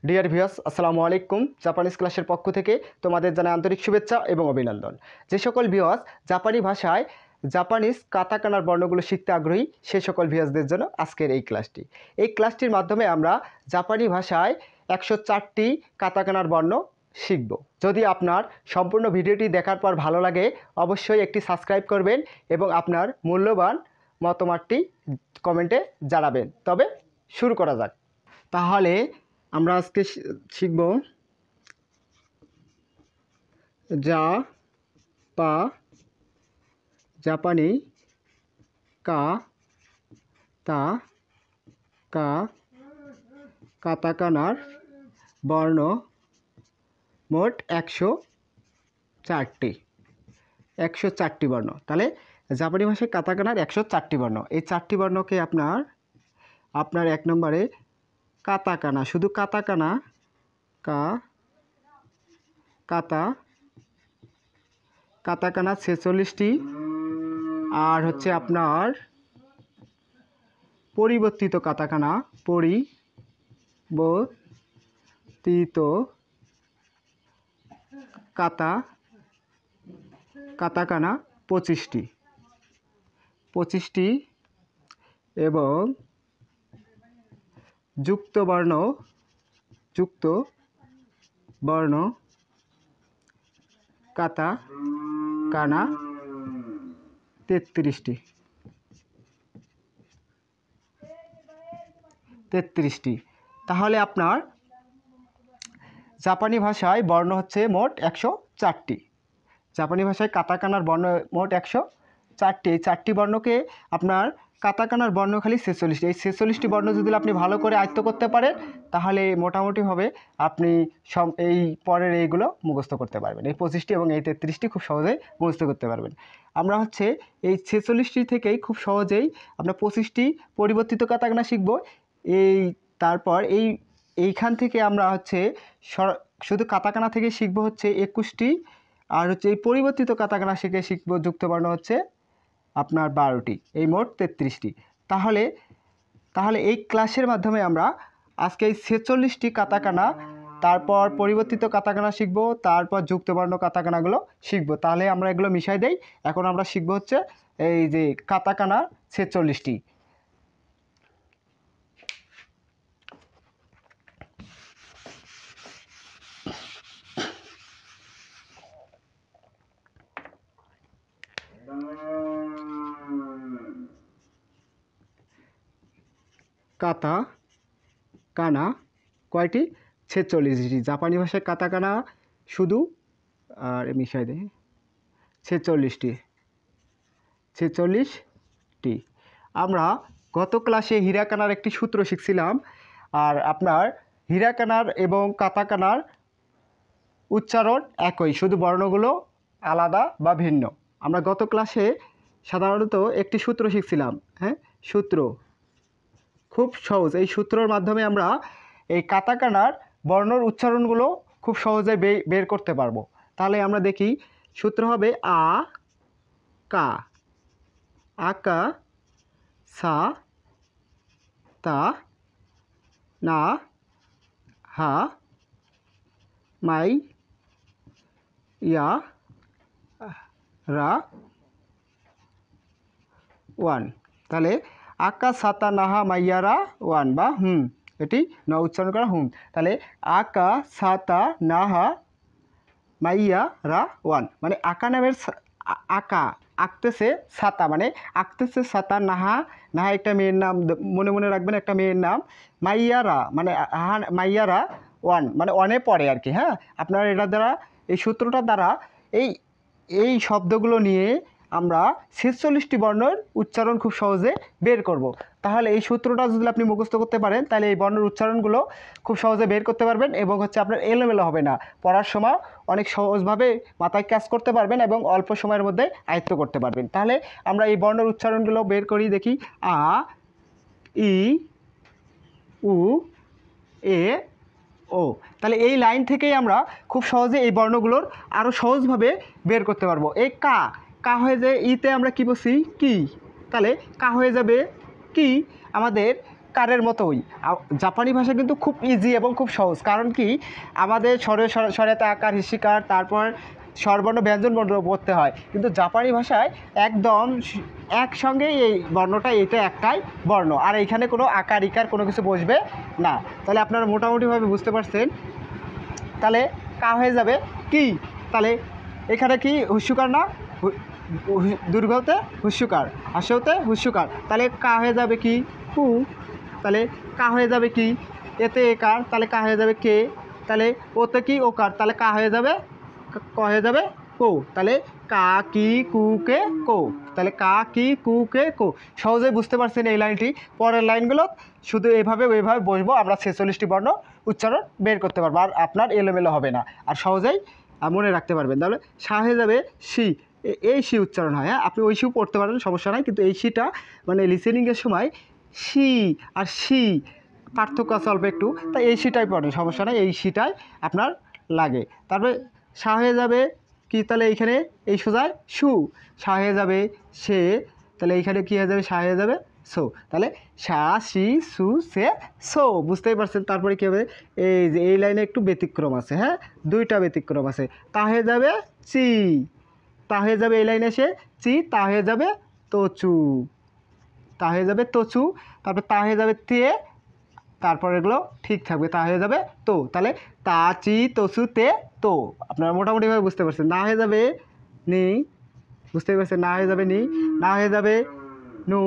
Dear viewers, আসসালামু আলাইকুম। Japanese ক্লাসের পক্ষ থেকে তোমাদের জানাই আন্তরিক শুভেচ্ছা এবং অভিনন্দন। যে সকল ভিউয়ার্স জাপানি ভাষায় জাপানিজ কাতাকানার বর্ণগুলো শিখতে আগ্রহী, সে সকল ভিউয়ার্সদের জন্য আজকের এই ক্লাসটি। এই ক্লাসটির মাধ্যমে আমরা জাপানি ভাষায় 104টি কাতাকানার বর্ণ শিখব। যদি আপনার সম্পূর্ণ ভিডিওটি দেখার পর ভালো লাগে, অবশ্যই একটি সাবস্ক্রাইব করবেন এবং আপনার মূল্যবান মতামতটি কমেন্টে জানাবেন। তবে শুরু করা যাক। তাহলে আমরা আজকে শিখব জাপানি কাতাকানার বর্ণ মোট 104টি বর্ণ। তাহলে জাপানি ভাষায় কাতাকানার 104টি বর্ণ। এই 4টি বর্ণকে আপনার 1 নম্বরে কাতাকানা, শুধু কাতাকানা, কাতাকানা 46টি, আর হচ্ছে আপনার পরিবর্তিত কাতাকানা, কাতাকানা 25টি এবং যুক্ত বর্ণ কাতাকানা 33টি। তাহলে আপনার জাপানি ভাষায় বর্ণ হচ্ছে মোট 104টি। জাপানি ভাষায় কাতাকানার বর্ণ মোট 104টি। এই 4টি বর্ণকে আপনার কাতাকানার বর্ণ খালি 46টি। এই 46টি বর্ণ যদি আপনি ভালো করে আয়ত্ত করতে পারেন, তাহলে মোটামুটিভাবে আপনি এই পরের এইগুলো মুখস্থ করতে পারবেন। এই 25টি এবং এই 33টি খুব সহজেই মুখস্থ করতে পারবেন। আমরা হচ্ছে এই 46টি থেকেই খুব সহজেই আমরা 25টি পরিবর্তিত কাতাকানা শিখব। তারপর এইখান থেকে আমরা হচ্ছে শুধু কাতাকানা থেকে শিখব হচ্ছে 21টি, আর হচ্ছে এই পরিবর্তিত কাতাকানা শিখব যুক্তবর্ণ হচ্ছে আপনার 12টি, এই মোট 33টি। তাহলে এই ক্লাসের মাধ্যমে আমরা আজকে এই 46টি কাতাকানা, তারপর পরিবর্তিত কাতাকানা শিখব, তারপর যুক্তবর্ণ কাতাকানাগুলো শিখব। তাহলে আমরা এগুলো মিশাই দেই। এখন আমরা শিখব হচ্ছে এই যে কাতাকানা 46টি। কাতাকানা কয়টি? 46টি। জাপানি ভাষায় কাতাকানা শুধু, আর মিশাই দেয়, 46টি। আমরা গত ক্লাসে হিরাকানার একটি সূত্র শিখছিলাম, আর আপনার হিরাকানার এবং কাতাকানার উচ্চারণ একই, শুধু বর্ণগুলো আলাদা বা ভিন্ন। আমরা গত ক্লাসে সাধারণত একটি সূত্র শিখছিলাম, সূত্র খুব সহজ। এই সূত্রের মাধ্যমে আমরা এই কাতাকানার বর্ণর উচ্চারণগুলো খুব সহজে বের করতে পারবো। তাহলে আমরা দেখি, সূত্র হবে আকা সা তা না হা মাই ইয়া রা 1। তাহলে আকা সাতা নাহা মাইয়ারা 1 বা এটি ন উচ্চারণ করা তাহলে আকা সাতা নাহা মাইয়ারা 1, মানে আকা নামের আঁকতেছে সাতা, মানে আঁকতেছে সাতা, নাহা একটা মেয়ের নাম, মনে রাখবেন একটা মেয়ের নাম, মাইয়ারা মানে মাইয়ারা 1, মানে 1-এ পড়ে আর কি। আপনারা এটা দ্বারা, এই সূত্রটার দ্বারা এই শব্দগুলো নিয়ে আমরা 46টি বর্ণের উচ্চারণ খুব সহজে বের করব। তাহলে এই সূত্রটা যদি আপনি মুখস্থ করতে পারেন, তাহলে এই বর্ণের উচ্চারণগুলো খুব সহজে বের করতে পারবেন এবং হচ্ছে আপনার এলোমেলো হবে না, পড়ার সময় অনেক সহজভাবে মাথায় ক্যাচ করতে পারবেন এবং অল্প সময়ের মধ্যে আয়ত্ত করতে পারবেন। তাহলে আমরা এই বর্ণের উচ্চারণগুলো বের করি, দেখি আ, ই, উ, এ, ও। তাহলে এই লাইন থেকেই আমরা খুব সহজে এই বর্ণগুলোর আরও সহজভাবে বের করতে পারবো। এই কা হয়ে যায় ইতে আমরা কি বলছি? কি। তাহলে কা হয়ে যাবে কি। আমাদের কারের মতোই। জাপানি ভাষা কিন্তু খুব ইজি এবং খুব সহজ, কারণ কি আমাদের স্বরেতে আকার হিসিকার তারপর স্বরবর্ণ ব্যঞ্জন বর্ণ পড়তে হয়, কিন্তু জাপানি ভাষায় একদম একসঙ্গেই এই বর্ণটা এটা একটাই বর্ণ, আর এইখানে কোনো আকার ইকার কোনো কিছু বসবে না। তাহলে আপনারা মোটামুটিভাবে বুঝতে পারছেন। তাহলে কা হয়ে যাবে কি, তাহলে এখানে কি হুস্যকার না, দীর্ঘতে হুস্যকার, হাস্যতে হুস্যকার, তাহলে কা হয়ে যাবে কি কু, তাহলে কা হয়ে যাবে কি এতে একার, তাহলে কা হয়ে যাবে কে, তাহলে ওতে কি ওকার, তাহলে কা হয়ে যাবে ক হয়ে যাবে কো, তাহলে কা কি কু কে কো, তাহলে কা কি কু কে কো। সহজেই বুঝতে পারছেন এই লাইনটি। পরের লাইনগুলো শুধু এভাবে ওইভাবে বসবো, আমরা 46টি বর্ণ উচ্চারণ বের করতে পারবো, আর আপনার এলোমেলো হবে না, আর সহজেই মনে রাখতে পারবেন। তাহলে সা হয়ে যাবে সি, এই সি উচ্চারণ হয়। হ্যাঁ, আপনি ওই সিও পড়তে পারেন, সমস্যা নাই, কিন্তু এই সিটা মানে লিসেনিংয়ের সময় সি আর সি পার্থক্য আছে অল্প একটু, তাই এই সিটাই পড়েন, সমস্যা নাই, এই সিটাই আপনার লাগে। তারপরে সা হয়ে যাবে কি, তাহলে এইখানে এই সোজায় সু, সা হয়ে যাবে সে, তাহলে এইখানে কী হয়ে যাবে সা হয়ে যাবে সো, তাহলে সা সি সু সে সো, বুঝতেই পারছেন। তারপরে কী হবে, এই যে এই লাইনে একটু ব্যতিক্রম আছে, হ্যাঁ দুইটা ব্যতিক্রম আছে, তা হয়ে যাবে চি, তা হয়ে যাবে এই লাইনে এসে চি, তা হয়ে যাবে তচু, তা হয়ে যাবে তচু, তারপর তা হয়ে যাবে তে, তারপর এগুলো ঠিক থাকবে, তা হয়ে যাবে তো, তাহলে তা চি তসু তে তো, আপনারা মোটামুটিভাবে বুঝতে পারছেন। না হয়ে যাবে নি, বুঝতে পারছেন, না হয়ে যাবে নি, না হয়ে যাবে নু,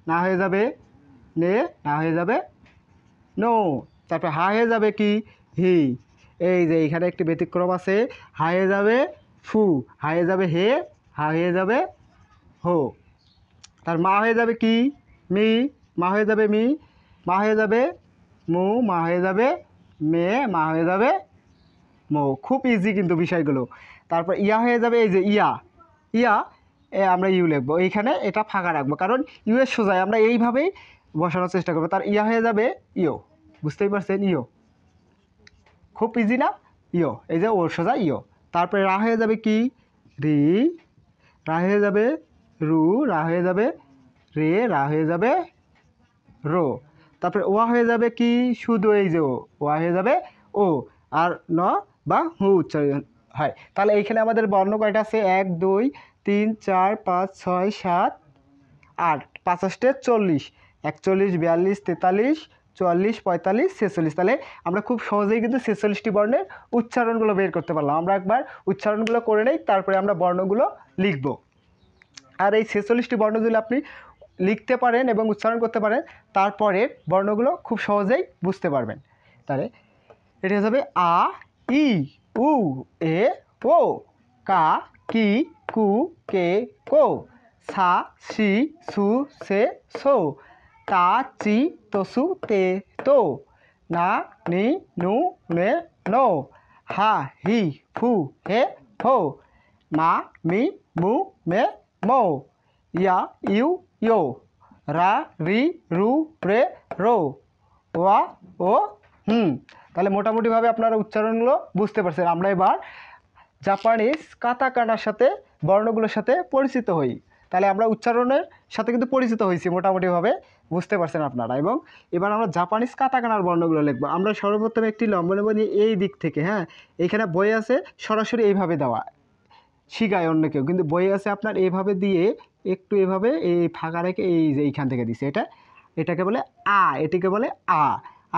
না হয়ে যাবে নে, না হয়ে যাবে নো, তারপর হা হয়ে যাবে কি হি, এই যে এইখানে একটি ব্যতিক্রম আছে, হা হয়ে যাবে ফু, হা হয়ে যাবে হে, হা হয়ে যাবে হো, তার মা হয়ে যাবে কি মি, মা হয়ে যাবে মি, মা হয়ে যাবে মু, মা হয়ে যাবে মে, মা হয়ে যাবে মো। খুব ইজি কিন্তু বিষয়গুলো। তারপর ইয়া হয়ে যাবে এই যে ইয়া, ইয়া আমরা ইউ লিখবো, এইখানে এটা ফাঁকা রাখবো, কারণ ইউ এর সোজায় আমরা এইভাবেই বসানোর চেষ্টা করবো। তার ইয়া হয়ে যাবে ইও, বুঝতেই পারছেন, ইও খুব ইজি না, ইও এই যে ওর সোজা ইও। তারপরে রা হয়ে যাবে কি রি, রা হয়ে যাবে রু, রা হয়ে যাবে রে, রা হয়ে যাবে রো। তারপরে ওয়া হয়ে যাবে কি শুধু এই যে ওয়া হয়ে যাবে ও, আর ন বা হু উচ্চারণ হয়। তাহলে এইখানে আমাদের বর্ণ কয়টা আছে, 1 2 3 4 5 6 7 8, 5 8 40, 41 42 43 44 45 46। তাহলে আমরা খুব সহজেই কিন্তু 46টি বর্ণের উচ্চারণগুলো বের করতে পারলাম। আমরা একবার উচ্চারণগুলো করে নেই, তারপরে আমরা বর্ণগুলো লিখব। আর এই 46টি বর্ণ যদি আপনি লিখতে পারেন এবং উচ্চারণ করতে পারেন, তারপরে বর্ণগুলো খুব সহজেই বুঝতে পারবেন। তাহলে এটা হবে আ ই উ এ ও, কা কি কু কে কো, সা সি সু সে সো, তা চি তসু তে তো, না নি নু নে নো, হা হি ফু হে হো, মা মি মু মে মো, ইয়া ইউ ইয়ো, রা রি রু রে রো, ওয়া ও হুম। তাহলে মোটামুটিভাবে আপনারা উচ্চারণগুলো বুঝতে পারছেন। আমরা এবার জাপানিজ কাতাকানার সাথে বর্ণগুলোর সাথে পরিচিত হই। তাহলে আমরা উচ্চারণের সাথে কিন্তু পরিচিত হয়েছি মোটামুটিভাবে, বুঝতে পারছেন আপনারা। এবং এবার আমরা জাপানিজ কাতাকানার বর্ণগুলো লিখবো। আমরা সর্বপ্রথম একটি লম্ব নেব, নিয়ে এই দিক থেকে, হ্যাঁ এইখানে বই আছে সরাসরি এইভাবে দেওয়া, শিখায় অন্য কেউ, কিন্তু বই আছে আপনার এইভাবে দিয়ে একটু এভাবে এই ফাঁকা রেখে এই যে এইখান থেকে দিছে, এটাকে বলে আ, এটিকে বলে আ।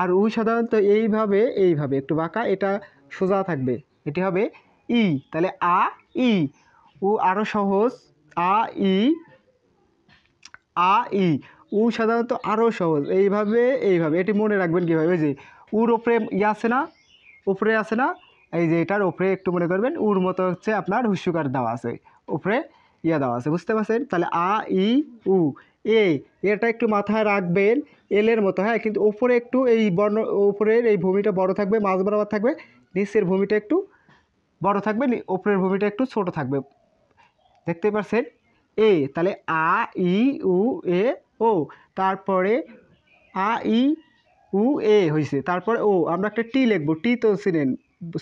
আর উ সাধারণত এইভাবে এইভাবে একটু বাঁকা, এটা সোজা থাকবে, এটি হবে ই। তাহলে আ ই। উ আরও সহজ, আ ই, আ ই। উ সাধারণত আরও সহজ, এইভাবে এইভাবে, এটি মনে রাখবেন কীভাবে, ওই যে উর ওপরে ইয়ে আছে না, উপরে আছে না, এই যে এটার উপরে একটু মনে করবেন উর মতো হচ্ছে আপনার হুস্যকার দেওয়া আছে, উপরে ইয়া দেওয়া আছে, বুঝতে পারছেন। তাহলে আ ই উ এ, এটা একটু মাথায় রাখবেন এলের মতো, হ্যাঁ কিন্তু ওপরে একটু এই বর্ণ, উপরের এই ভূমিটা বড় থাকবে, মাঝ বরাবর থাকবে, নিচের ভূমিটা একটু বড় থাকবে, উপরের ভূমিটা একটু ছোট থাকবে, দেখতে পাচ্ছেন। এ, তাহলে আ ই উ এ ও, তারপরে আ ই উ এ হয়েছে, তারপরে ও আমরা একটা টি লিখবো, টি তো চিনেন,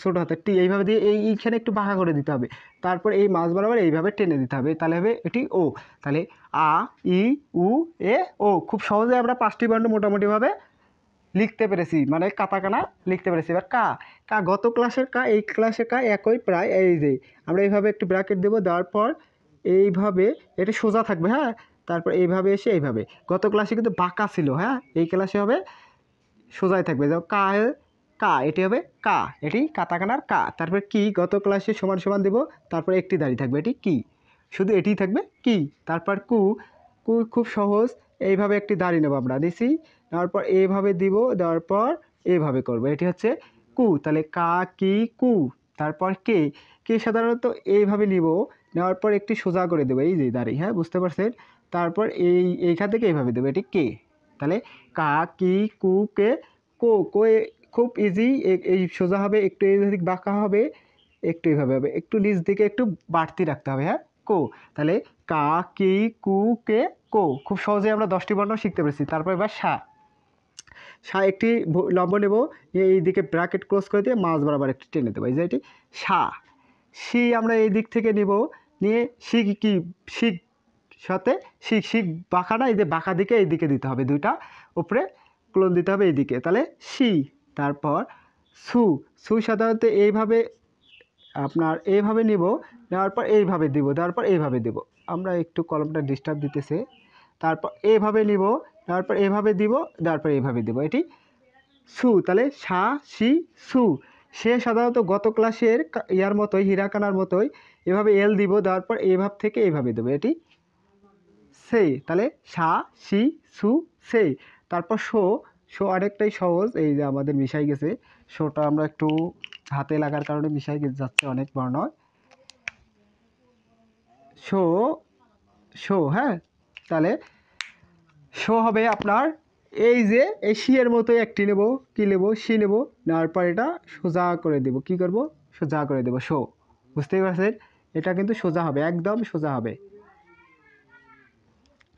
ছোটো হাতের টি এইভাবে দিয়ে এইখানে একটু বাঁকা করে দিতে হবে, তারপর এই মাছ বরাবর এইভাবে টেনে দিতে হবে, তাহলে হবে এটি ও। তাহলে আ ই উ এ ও, খুব সহজে আমরা 5টি বর্ণ মোটামুটিভাবে লিখতে পেরেছি, মানে কাতাকানা লিখতে পেরেছি। এবার কা, কা গত ক্লাসের কা এই ক্লাসের কা একই প্রায়। এই যে আমরা এইভাবে একটু ব্র্যাকেট দেবো, দেওয়ার পর এইভাবে এটা সোজা থাকবে, হ্যাঁ, তারপর এইভাবে এসে এইভাবে। গত ক্লাসে কিন্তু বাঁকা ছিল, হ্যাঁ, এই ক্লাসে হবে সোজাই থাকবে। যাও কা, কা এটি হবে কা, এটি কাতাকানার কা। তারপর কি, গত ক্লাসে সমান সমান দেবো, তারপর একটি দাঁড়িয়ে থাকবে, এটি কি, শুধু এটিই থাকবে কি। তারপর কু, কু খুব সহজ, এইভাবে একটি দাঁড়িয়ে নেবো আমরা, দিছি, দেওয়ার পর এইভাবে দিব, দেওয়ার পর এইভাবে করবো, এটি হচ্ছে কু। তাহলে কা কি কু। তারপর কে, কে সাধারণত এইভাবে নিব, নেওয়ার পর একটি সোজা করে দেবো, এই যে দাঁড়িয়ে, হ্যাঁ, বুঝতে পারছেন। তারপর এইখান থেকে এইভাবে দেবো, এটি কে। তাহলে কা কি কু কে কো, কো খুব ইজি, এই সোজা হবে, একটু এই দিক বাঁকা হবে, একটু এইভাবে হবে, একটু নিচ দিকে একটু বাড়তি রাখতে হবে, হ্যাঁ, কো। তাহলে কা কি কু কে কো, খুব সহজে আমরা 10টি বর্ণ শিখতে পেরেছি। তারপর এবার সা, সা একটি লম্ব নেব, এই দিকে ব্র্যাকেট ক্লোজ করে দিয়ে মাঝ বরাবর একটি টেনে দেবো, এই যে এটি সা। সি আমরা এই দিক থেকে নিব, নিয়ে শিখ কি শিখ সাথে শিখ, শিখ বাঁকা না, এই যে বাঁকা দিকে এই দিকে দিতে হবে, দুইটা উপরে ক্লোন দিতে হবে এইদিকে, তাহলে সি। তারপর সু, সু সাধারণত এইভাবে আপনার এইভাবে নিব, নেওয়ার পর এইভাবে দিব, দেওয়ার পর এইভাবে দেব, আমরা একটু কলমটা ডিস্টার্ব দিতেছে। তারপর এইভাবে নিব, নেওয়ার পর এইভাবে দিব, দেওয়ার পর এইভাবে দেব, এটি সু। তাহলে সা সি সু। সে সাধারণত গত ক্লাসের ইয়ার মতোই, হিরাকানার মতোই এভাবে এল দিব, দেওয়ার পর এইভাব থেকে এইভাবে দেবো, এটি সে। তাহলে সা সি সু সে। তারপর শো, শো আরেকটাই সহজ, এই যে আমাদের মিশাই গেছে, শোটা আমরা একটু হাতে লাগার কারণে মিশাই যাচ্ছে অনেক বর্ণ। শো, শো, হ্যাঁ, তাহলে শো হবে আপনার এই যে এই সি এর মতোই একটি নেব, কি নেব, সি নেব, নেওয়ার পর এটা সোজা করে দেব, কি করব, সোজা করে দেব, শো। বুঝতেই পারছেন, এটা কিন্তু সোজা হবে, একদম সোজা হবে।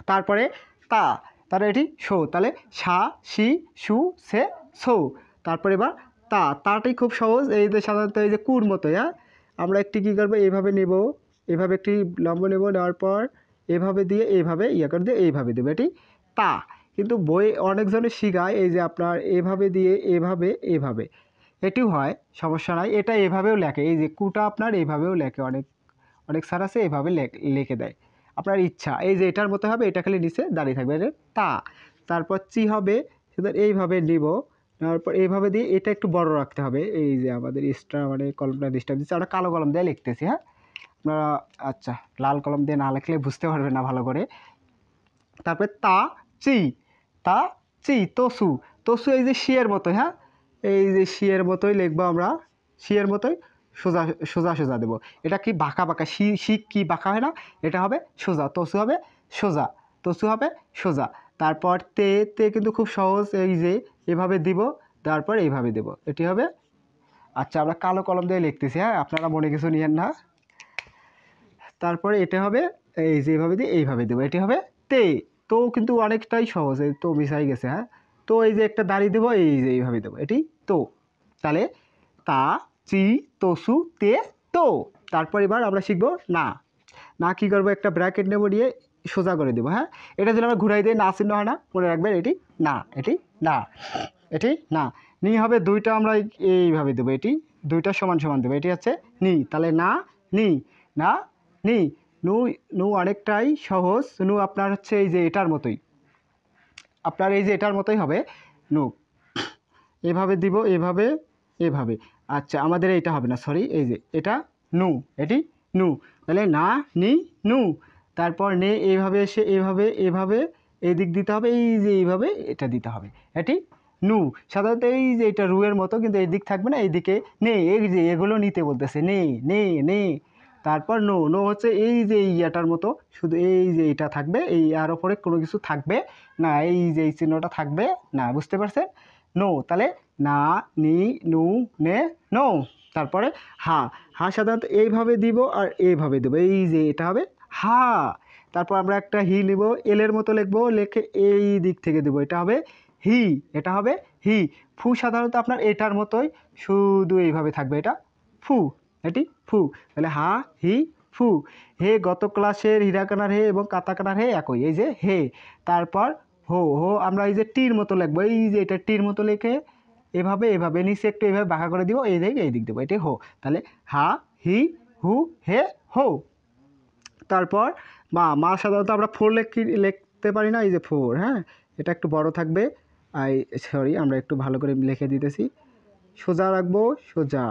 তারপরে তা, তাহলে এটি শো। তাহলে সা সি সু সে সো। তারপরে এবার তা, তাটাই খুব সহজ, এই যে সাধারণত এই যে কুর মতো, হ্যাঁ, আমরা একটি কী করবো, এইভাবে নেব, এভাবে একটি লম্ব নেব, নেওয়ার পর এভাবে দিয়ে এইভাবে ইয়ে করে দিয়ে এইভাবে দেবো, এটি তা। কিন্তু বই অনেকজনে শিখায় এই যে আপনার এভাবে দিয়ে এভাবে এভাবে, এটিও হয়, সমস্যা নাই, এটা এভাবেও লেখে, এই যে কুটা আপনার এইভাবেও লেখে, অনেক অনেক স্যার আছে এভাবে লিখে দেয়, আপনার ইচ্ছা। এই যে এটার মতো হবে, এটা খালি নিচে দাঁড়িয়ে থাকবে, এটা তা। তারপর চি হবে, সেটা এইভাবে নিব, নেওয়ার পর এইভাবে দিয়ে এটা একটু বড় রাখতে হবে, এই যে আমাদের এক্সট্রা মানে কলমটা ডিস্টার্ব দিচ্ছে, আমরা কালো কলম দিয়ে লিখতেছি, হ্যাঁ, আপনারা আচ্ছা লাল কলম দিয়ে না লিখলে বুঝতে পারবেন না ভালো করে। তারপরে তা চি, তা চি তসু, তসু এই যে শিয়ের মতো, হ্যাঁ, এই যে শিয়ের মতোই লিখবো আমরা, শিয়ের মতোই সোজা সোজা সোজা দেবো, এটা কি বাঁকা বাঁকা, শিখ কি বাঁকা হয় না, এটা হবে সোজা, তসু হবে সোজা, তসু হবে সোজা। তারপর তে, তে কিন্তু খুব সহজ, এই যে এভাবে দিব, তারপর এইভাবে দেব, এটি হবে। আচ্ছা আমরা কালো কলম দিয়ে লিখতেছি, হ্যাঁ, আপনারা মনে কিছু নিয়েন না। তারপরে এটা হবে এই যে এইভাবে দিয়ে এইভাবে দেবো, এটি হবে তে। তো কিন্তু অনেকটাই সহজ, এই তো মিশাই গেছে, হ্যাঁ, তো এই যে একটা দাঁড়িয়ে দেবো, এই যে এইভাবে দেবো, এটি তো। তাহলে তা চি তসু তে তো। তারপর এবার আমরা শিখবো না, না কী করবো, একটা ব্র্যাকেট নেবো, নিয়ে সোজা করে দেবো, হ্যাঁ, এটা যদি আমরা ঘুরাই দিই না চিহ্ন হয় না, মনে রাখবেন এটি না, এটি না, এটি না। নি হবে দুইটা আমরা এইভাবে দেবো, এটি দুইটা সমান সমান দেবো, এটি হচ্ছে নি। তাহলে না নি, না নি। নু, নু অনেকটাই সহজ, নু আপনার হচ্ছে এই যে এটার মতোই, আপনার এই যে এটার মতোই হবে নু, এভাবে দিব, এভাবে এভাবে। আচ্ছা আমাদের এইটা হবে না, সরি, এই যে এটা নু, এটি নু। তাহলে না নি নু। তারপর নে এইভাবে এসে এভাবে এভাবে এই দিক দিতে হবে, এই যে এইভাবে এটা দিতে হবে, এটি নু। সাধারণত এই যে এটা রুয়ের মতো, কিন্তু এই দিক থাকবে না, এইদিকে নে, এই যে এগুলো নিতে বলতেছে, নে নে নে। তারপর নো, নো হচ্ছে এই যে ইয়াটার মতো, শুধু এই যে এটা থাকবে, এই আর ওপরে কোনো কিছু থাকবে না, এই যে এই চিহ্নটা থাকবে না, বুঝতে পারছেন, নো। তাহলে না নি নু নে নো। তারপরে হা, হা সাধারণত এইভাবে দিব আর এইভাবে দেবো, এই যে এটা হবে হা। তারপর আমরা একটা হি নিব, এলের মতো লিখবো, লেখে এই দিক থেকে দেবো, এটা হবে হি, এটা হবে হি। ফু সাধারণত আপনার এটার মতোই শুধু এইভাবে থাকবে, এটা ফু, এটি ফু। তাহলে হা হি ফু। হে গত ক্লাসের হিরাকানার হে এবং কাতাকানার হে একই, এই যে হে। তারপর হো, হো আমরা এই যে টির মতো লিখবো, এই যে এটা টির মতো লিখে এভাবে এভাবে নিচে একটু এভাবে বাঁকা করে দিব, এই দিক দেবো, এটি হো। তাহলে হা হি হু হে হো। তারপর মা, মা সাধারণত আমরা ফোর লিখতে পারি না, এই যে ফোর, হ্যাঁ এটা একটু বড় থাকবে। সরি, আমরা একটু ভালো করে লিখে দিতেছি, সোজা রাখবো, সোজা,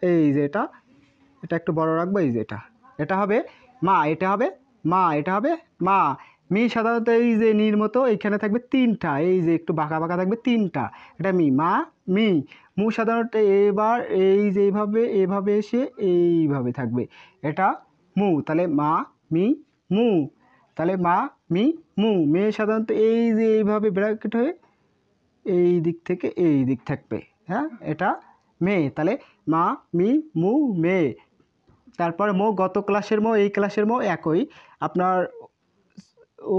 এই যে এটা একটু বড় রাখবো, এই যে এটা হবে মা, এটা হবে মা, এটা হবে মা। মি সাধারণত এই যে নির মতো এইখানে থাকবে তিনটা, এই যে একটু বাঁকা বাঁকা থাকবে তিনটা, এটা মি, মা মি। মু সাধারণত এবার এই যে এইভাবে এভাবে এসে এইভাবে থাকবে, এটা মু। তাহলে মা মি মু, তাহলে মা মি মু। মে সাধারণত এই যে এইভাবে ব্র্যাকেট হয়ে এই দিক থেকে এই দিক থাকবে, হ্যাঁ এটা মে। তাহলে মা মি মু মে। তারপর মো, গত ক্লাসের মো এই ক্লাসের মো একই, আপনার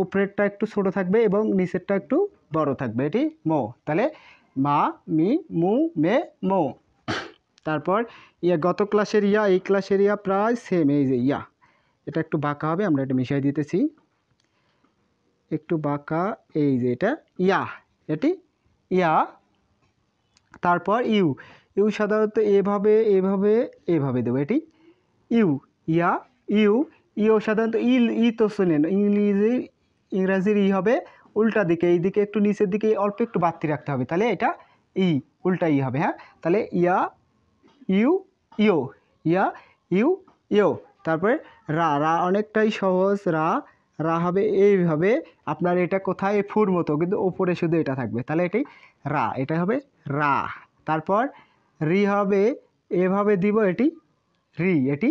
উপরেরটা একটু ছোট থাকবে এবং নিচেরটা একটু বড় থাকবে, এটি মো। তাহলে মা মি মু মে মো। তারপর ইয়া, গত ক্লাসের ইয়া এই ক্লাসের ইয়া প্রায় সেম, এই যে ইয়া এটা একটু বাঁকা হবে, আমরা এটা মিশিয়ে দিতেছি, একটু বাঁকা, এই যে এটা ইয়া, এটি ইয়া। তারপর ইউ, ইউ সাধারণত এভাবে এভাবে এভাবে দেবো, এটি ইউ, ইয়া ইউ। ইউ সাধারণত ই তো শোনেন, ইংরাজির ই হবে উল্টা দিকে, এই দিকে একটু নিচের দিকে অল্প একটু বাড়তি রাখতে হবে, তাহলে এটা ই, উল্টা ই হবে, হ্যাঁ। তাহলে ইয়া ইউ ইউ, ইয়া ইউ ইউ। তারপরে রা, রা অনেকটাই সহজ, রা, রা হবে এইভাবে আপনার, এটা কোথায় ফুর মতো কিন্তু ওপরে শুধু এটা থাকবে, তাহলে এটি রা, এটা হবে রা। তারপর রি হবে এভাবে দিব, এটি রি, এটি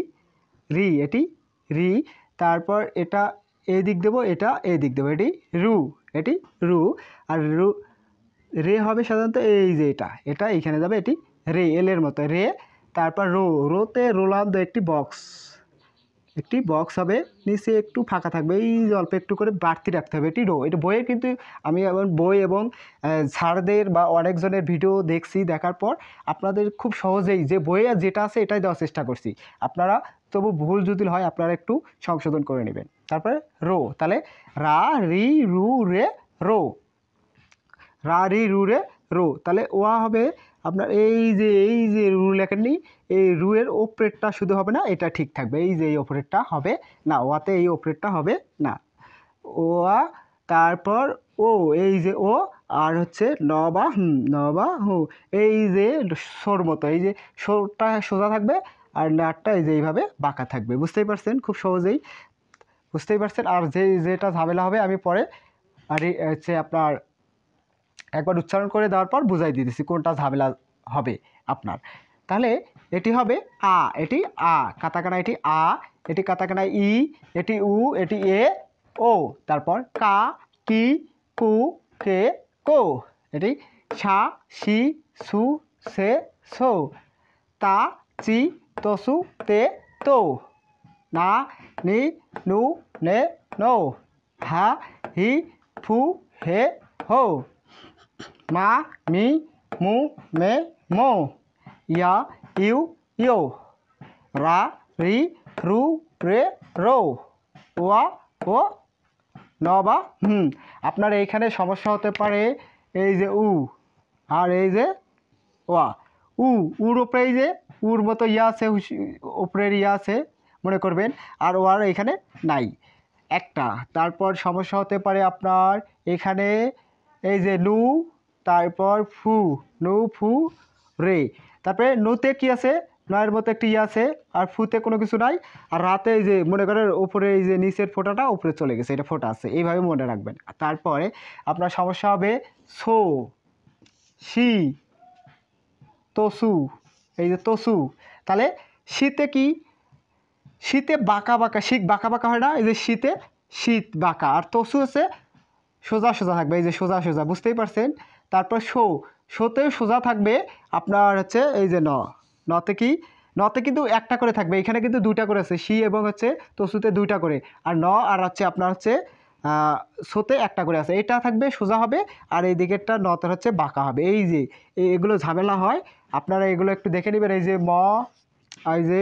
রি, এটি রি। তারপর এটা এই দিক দেবো, এটা এই দিক দেবো, এটি রু, এটি রু। আর রু, রে হবে সাধারণত এই যে এটা এইখানে যাবে, এটি রে, এলের মতো রে। তারপর রো, রোতে রোলান্দ একটি বক্স হবে, নিচে একটু ফাঁকা থাকবে, এই অল্প একটু করে বাড়তি রাখতে হবে, এটি রো। এটা বইয়ে কিন্তু আমি বই এবং স্যারদের বা অনেকজনের ভিডিও দেখছি, দেখার পর আপনাদের খুব সহজেই যে বইয়ে যেটা আছে এটাই দেওয়ার চেষ্টা করছি, আপনারা তবু ভুল যদি হয় আপনারা একটু সংশোধন করে নেবেন। তারপরে রো, তাহলে রা রি রু রে রো, রা রি রু রে রো। তাহলে ওয়া হবে আপনার এই যে রু লেখেননি, এই রুয়ের ওপরেরটা শুধু হবে না, এটা ঠিক থাকবে, এই যে এই ওপরেরটা হবে না, ওয়াতে এই ওপরেরটা হবে না, ওয়া। তারপর ও, এই যে ও, আর হচ্ছে ন বা হু, এই যে সোর মতো, এই যে সোরটা সোজা থাকবে আর নাটটা এই যে এইভাবে বাঁকা থাকবে, বুঝতেই পারছেন, খুব সহজেই বুঝতেই পারছেন। আর যেটা ঝামেলা হবে আমি পরে আর হচ্ছে আপনার একবার উচ্চারণ করে দেওয়ার পর বুঝাই দিতেছি কোনটা ঝামেলা হবে আপনার। তাহলে এটি হবে আ, এটি আ কাতাকানা, এটি আ, এটি কাতাকানা ই, এটি উ, এটি এ ও। তারপর কা কি কু কে কো, এটি সা সি সু সে সো, তা চি তসু তে তো, না নি নু নে নো, হা হি ফু হে হো, মা মি মু মে মো, ইয়া ইউ ইউ, রা রি রু রে রো, ওয়া ও, ন বা আপনার এইখানে সমস্যা হতে পারে এই যে উ আর এই যে ওয়া। উর উপরে এই যে উর মতো ইয়া আছে, উপরের ইয়া আছে মনে করবেন, আর ওয়ার এখানে নাই একটা। তারপর সমস্যা হতে পারে আপনার এখানে এই যে নু, তারপর ফু, নু ফু রে। তারপরে নুতে কি আছে, নয়ের মতো একটি ইয়ে আছে, আর ফুতে কোনো কিছু নাই, আর রাতে এই যে মনে করেন উপরে এই যে নিচের ফোঁটাটা উপরে চলে গেছে, এটা ফোঁটা আছে, এইভাবে মনে রাখবেন। তারপরে আপনার সমস্যা হবে সো, সি, তসু, এই যে তসু। তাহলে শীতে কি, শীতে বাঁকা বাঁকা, শীত বাঁকা বাঁকা হয় না, এই যে শীতে শীত বাঁকা, আর তসু হচ্ছে সোজা সোজা থাকবে, এই যে সোজা সোজা, বুঝতেই পারছেন। তারপর শোতেও সোজা থাকবে আপনার হচ্ছে এই যে নতে কি, নতে কিন্তু একটা করে থাকবে, এখানে কিন্তু দুইটা করে আছে, শি এবং হচ্ছে তসুতে দুইটা করে, আর আর হচ্ছে আপনার হচ্ছে সোতে একটা করে আছে, এটা থাকবে সোজা হবে আর এই দিকেরটা নতের হচ্ছে বাঁকা হবে। এই যে এগুলো ঝামেলা হয়, আপনারা এগুলো একটু দেখে নেবেন। এই যে এই যে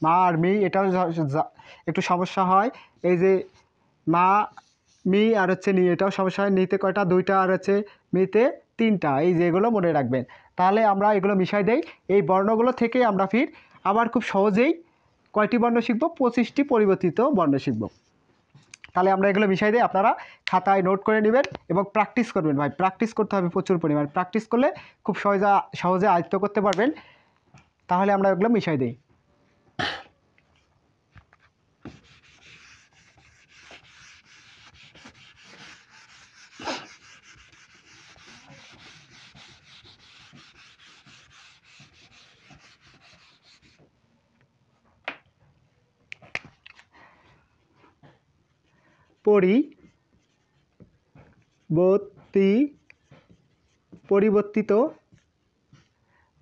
মা আর মি, এটাও একটু সমস্যা হয়। এই যে মা মি আর হচ্ছে নি, এটাও সমস্যা হয়। নিতে কয়টা? দুইটা, আর হচ্ছে মিতে তিনটা। এই যে এগুলো মনে রাখবেন। তাহলে আমরা এগুলো মিশাই দেই। এই বর্ণগুলো থেকে আমরা ফির আবার খুব সহজেই কয়টি বর্ণ শিখব? 25টি পরিবর্তিত বর্ণ শিখব। তাহলে আমরা এগুলো মিশাই দিই, আপনারা খাতায় নোট করে নেবেন এবং প্র্যাকটিস করবেন। ভাই প্র্যাকটিস করতে হবে প্রচুর পরিমাণ, প্র্যাকটিস করলে খুব সহজে আয়ত্ত করতে পারবেন। তাহলে আমরা এগুলো মিশাই দিই।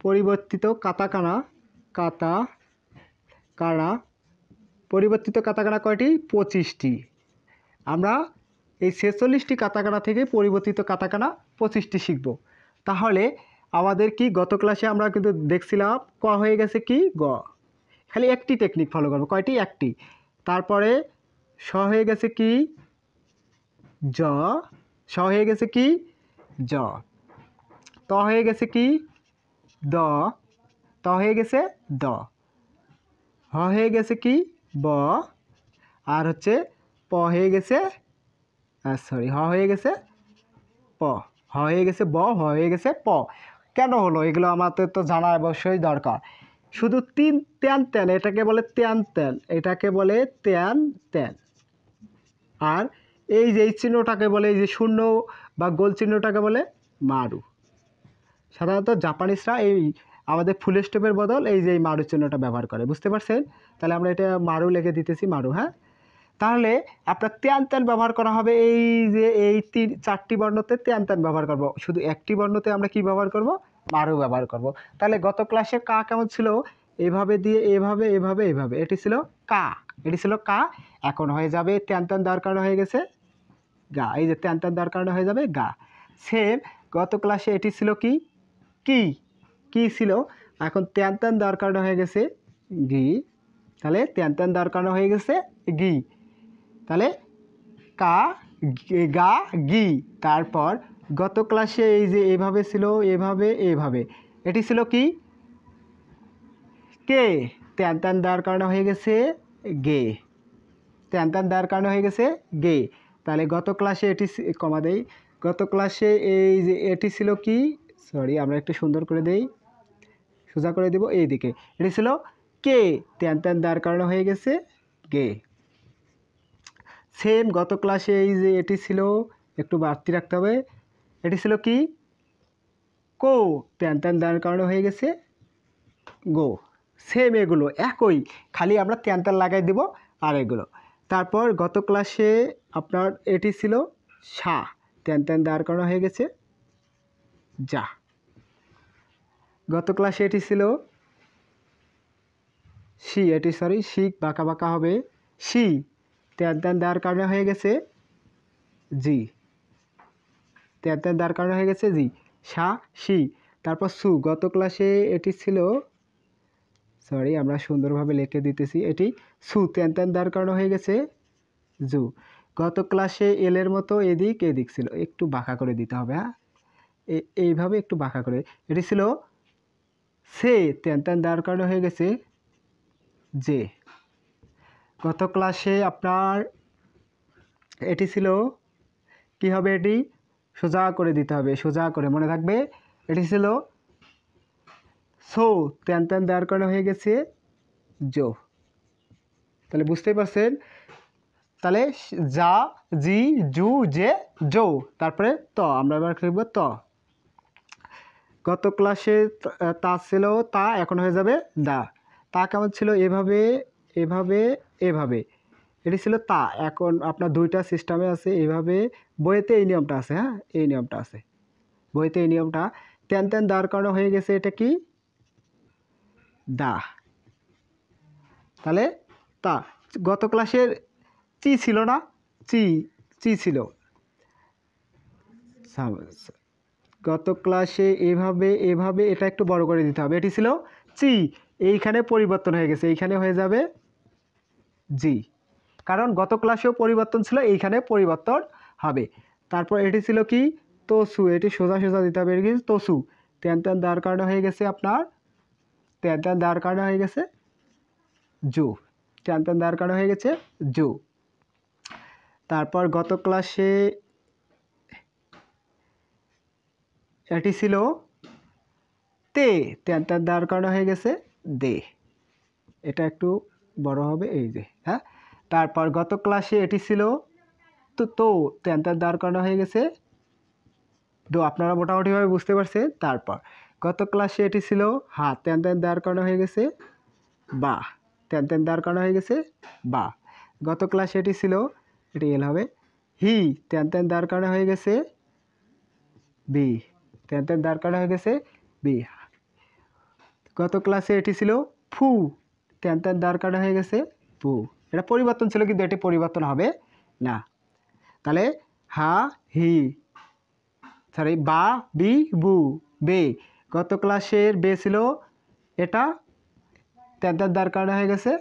পরিবর্তিত কাতাকানা পরিবর্তিত কাতাকানা কয়টি? 25টি। আমরা এই 46টি কাতাকানা থেকে পরিবর্তিত কাতাকানা 25টি শিখব। তাহলে আমাদের কি গত ক্লাসে আমরা কিন্তু দেখছিলাম ক হয়ে গেছে কি গ, খালি একটি টেকনিক ফলো করবো। কয়টি? একটি। তারপরে স হয়ে গেছে কি জ, স হয়ে গেছে কি জ, ত হয়ে গেছে কি দ, ত হয়ে গেছে দ, হ হয়ে গেছে কি ব, আর হচ্ছে প হয়ে গেছে হ হয়ে গেছে প, হ হয়ে গেছে ব, হ হয়ে গেছে প। কেন হলো এগুলো আমাদের তো জানা অবশ্যই দরকার। শুধু ত্যান ত্যান, এটাকে বলে ত্যান ত্যান, এটাকে বলে ত্যান ত্যান। আর এই যে এই চিহ্নটাকে বলে, এই যে শূন্য বা গোল চিহ্নটাকে বলে মারু। সাধারণত জাপানিজরা এই আমাদের ফুল স্টপের বদল এই যে এই মারু চিহ্নটা ব্যবহার করে, বুঝতে পারছেন? তাহলে আমরা এটা মারু লিখে দিতেছি, মারু। হ্যাঁ, তাহলে আপনার ত্যান ত্যান ব্যবহার করা হবে। এই যে এই 4টি বর্ণতে ত্যান ত্যান ব্যবহার করব, শুধু একটি বর্ণতে আমরা কি ব্যবহার করব? মারু ব্যবহার করব। তাহলে গত ক্লাসে কা কেমন ছিল? এভাবে দিয়ে এভাবে এভাবে এভাবে, এটি ছিল কা, এটি ছিল কা। এখন হয়ে যাবে ত্যান ত্যান দেওয়ার কারণে হয়ে গেছে গা। এই যে ত্যান ত্যান দেওয়ার কারণে হয়ে যাবে গা। সেম গত ক্লাসে এটি ছিল কি কি ছিল, এখন ত্যান ত্যান দেওয়ার কারণে হয়ে গেছে গি। তাহলে ত্যান ত্যান দেওয়ার কারণে হয়ে গেছে গি। তাহলে কা গা গি। তারপর গত ক্লাসে এই যে এভাবে ছিল, এভাবে এভাবে, এটি ছিল কি কে। ত্যান ত্যান দেওয়ার কারণে হয়ে গেছে গে, ত্যান ত্যান দেওয়ার কারণে হয়ে গেছে গে। তাহলে গত ক্লাসে এটি কমা দেই, গত ক্লাসে এই যে এটি ছিল কি, আমরা একটু সুন্দর করে দেই, সোজা করে দেব এইদিকে, এটি ছিল কে। ত্যান ত্যান দেওয়ার কারণে হয়ে গেছে গে। সেম গত ক্লাসে এই যে এটি ছিল, একটু বাড়তি রাখতে হবে, এটি ছিল কি কো। ত্যান ত্যান দেওয়ার কারণে হয়ে গেছে গো। সেম এগুলো একই, খালি আমরা ত্যান ত্যান লাগাই দেব আর এগুলো। তারপর গত ক্লাসে আপনার এটি ছিল সা, ত্যান ত্যান দেওয়ার কারণে হয়ে গেছে যা। গত ক্লাসে এটি ছিল সি, এটি সি বাঁকা বাঁকা হবে সি, ত্যান ত্যান দেওয়ার কারণে হয়ে গেছে জি, ত্যান ত্যান দেওয়ার কারণে হয়ে গেছে জি, সা সি। তারপর সু, গত ক্লাসে এটি ছিল আমরা সুন্দরভাবে লিখে দিতেছি, এটি সু, ত্যান ত্যান দেওয়ার কারণে হয়ে গেছে জু। গত ক্লাসে এলের মতো এদিক এদিক ছিল, একটু বাঁকা করে দিতে হবে। হ্যাঁ, এইভাবে একটু বাঁকা করে, এটি ছিল সে, ত্যান ত্যান দেওয়ার কারণে হয়ে গেছে জে। গত ক্লাসে আপনার এটি ছিল কি হবে, এটি সোজা করে দিতে হবে, সোজা করে মনে থাকবে, এটি ছিল সো, ত্যান ত্যান দেওয়ার কারণে হয়ে গেছে জো। তাহলে বুঝতেই পারছেন। তাহলে যা জি জু জে জো, তারপরে ত, আমরা এবার লিখব ত। গত ক্লাসে তা ছিল তা, এখন হয়ে যাবে দা। তা কেমন ছিল? এভাবে এভাবে এভাবে, এটি ছিল তা। এখন আপনার দুইটা সিস্টেমে আছে, এইভাবে বইতে এই নিয়মটা আছে। হ্যাঁ, এই নিয়মটা আছে বইতে, এই নিয়মটা। ত্যান ত্যান দেওয়ার কারণে হয়ে গেছে এটা কি দা। তাহলে তা। গত ক্লাসের চি ছিল না, চি চি ছিল। গত ক্লাসে এভাবে এভাবে এটা একটু বড় করে দিতে হবে, এটি ছিল চি, এইখানে পরিবর্তন হয়ে গেছে, এইখানে হয়ে যাবে জি, কারণ গত ক্লাসেও পরিবর্তন ছিল, এইখানে পরিবর্তন হবে। তারপর এটি ছিল কি তসু, এটি সোজা সোজা দিতে হবে, এটি তসু, তেন তেন দাঁড় কারণে হয়ে গেছে আপনার তেন তেন দাঁড় কারণে হয়ে গেছে জু, তেন তেন দাঁড় কারণে হয়ে গেছে জু। তারপর গত ক্লাসে এটি ছিল তে, তেন তেন দাঁড় কারণে হয়ে গেছে দে, এটা একটু বড় হবে এই যে, হ্যাঁ। তারপর গত ক্লাসে এটি ছিল তো তেন তেন দাঁড় কারণে হয়ে গেছে দো, আপনারা মোটামুটিভাবে বুঝতে পারছেন। তারপর গত ক্লাসে এটি ছিল হা, তেন তেন দাঁড় কারণে হয়ে গেছে বা, তেন তেন দাঁড় কারণে হয়ে গেছে বা। গত ক্লাসে এটি ছিল, এটি এল হবে হি, তেন তেন দাঁড় কারণে হয়ে গেছে বি, তেন তেন দাঁড় কারণে হয়ে গেছে বি। গত ক্লাসে এটি ছিল ফু, তেন তেন দাঁড় কারণে হয়ে গেছে ফু, এটা পরিবর্তন ছিল কিন্তু এটি পরিবর্তন হবে না। তাহলে হা হি, সরি বা বি বু বে। গত ক্লাসের বে ছিল এটা, তেন তেন দাঁড় কারণে হয়ে গেছে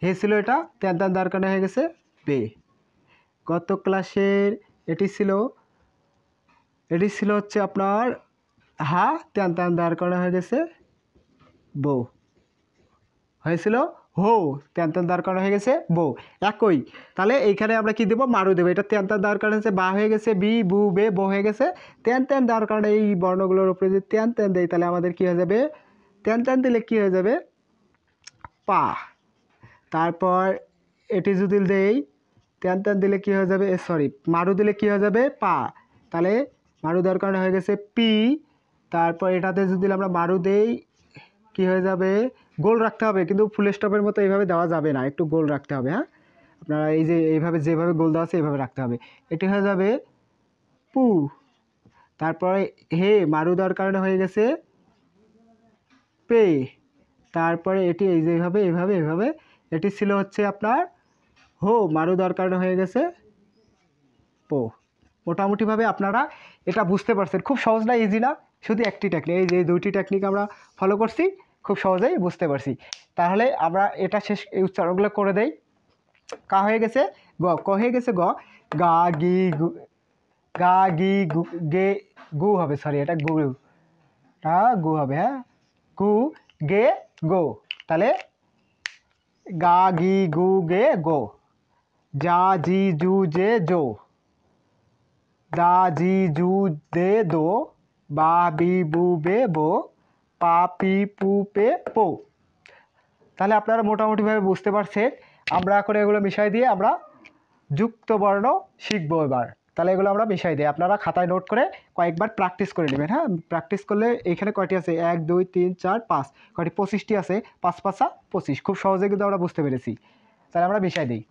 হে, ছিল এটা, তেন তেন দাঁড় কারণে হয়ে গেছে বে। গত ক্লাসের এটি ছিল হচ্ছে আপনার হা, তেন তেন দাঁড় কারণে হয়ে গেছে বো, হয়েছিল হো, তেন তেন দাঁড় কারণে হয়ে গেছে বো, একই। তাহলে এইখানে আমরা কি দেবো, মারু দেবো, এটা তেন তেন দাঁড় কারণে হচ্ছে বা হয়ে গেছে বি বু বে বো হয়ে গেছে, তেন তেন দাঁড় কারণে এই বর্ণগুলোর উপরে যদি তেন তেন দেয় তাহলে আমাদের কি হয়ে যাবে, তেন তেন দিলে কি হয়ে যাবে পা। তারপর এটি যদি দেই তেন তেন দিলে কি হয়ে যাবে, সরি মারু দিলে কি হয়ে যাবে পা, তাহলে মারু দেওয়ার কারণে হয়ে গেছে পি। তারপর এটাতে যদি আমরা মারু দেই কি হয়ে যাবে, গোল রাখতে হবে, কিন্তু ফুল স্টপের মতো এইভাবে দেওয়া যাবে না, একটু গোল রাখতে হবে, হ্যাঁ। আপনারা এই যে এইভাবে যেভাবে গোল দেওয়া আছে এইভাবে রাখতে হবে, এটি হয়ে যাবে পু। তারপরে হে, মারু দেওয়ার কারণে হয়ে গেছে পে। তারপরে এটি এই যে এইভাবে এইভাবে এইভাবে, এটি ছিল হচ্ছে আপনার হো, মারু দেওয়ার কারণে হয়ে গেছে পো। মোটামুটিভাবে আপনারা এটা বুঝতে পারছেন, খুব সহজ না, ইজি না, শুধু একটি টেকনিক, এই যে দুইটি টেকনিক আমরা ফলো করছি, খুব সহজেই বুঝতে পারছি। তাহলে আমরা এটা শেষ, এই উচ্চারণগুলো করে দেই। কা হয়ে গেছে গ, ক হয়ে গেছে গ, গা গি গু, গা গি গু গে গু হবে, সরি এটা গু, গু হবে, হ্যাঁ, গু গে গো। তাহলে গা গি গু গে গো, যা জি জু জে জো, দা জি জু দে দো, বা বি বু বে বো, পা পি পু পে পো। তাহলে আপনারা মোটামুটিভাবে বুঝতে পারছেন। আমরা এখন এগুলো মিশাই দিয়ে আমরা যুক্ত বর্ণ শিখবো এবার। তাহলে এগুলো আমরা মিশাই দিই, আপনারা খাতায় নোট করে কয়েকবার প্র্যাকটিস করে নেবেন, হ্যাঁ। প্র্যাকটিস করলে এইখানে কয়টি আছে, 1 2 3 4 5, কয়টি 25টি আছে, 5 5 25, খুব সহজে কিন্তু আমরা বুঝতে পেরেছি। তাহলে আমরা মিশাই দিই।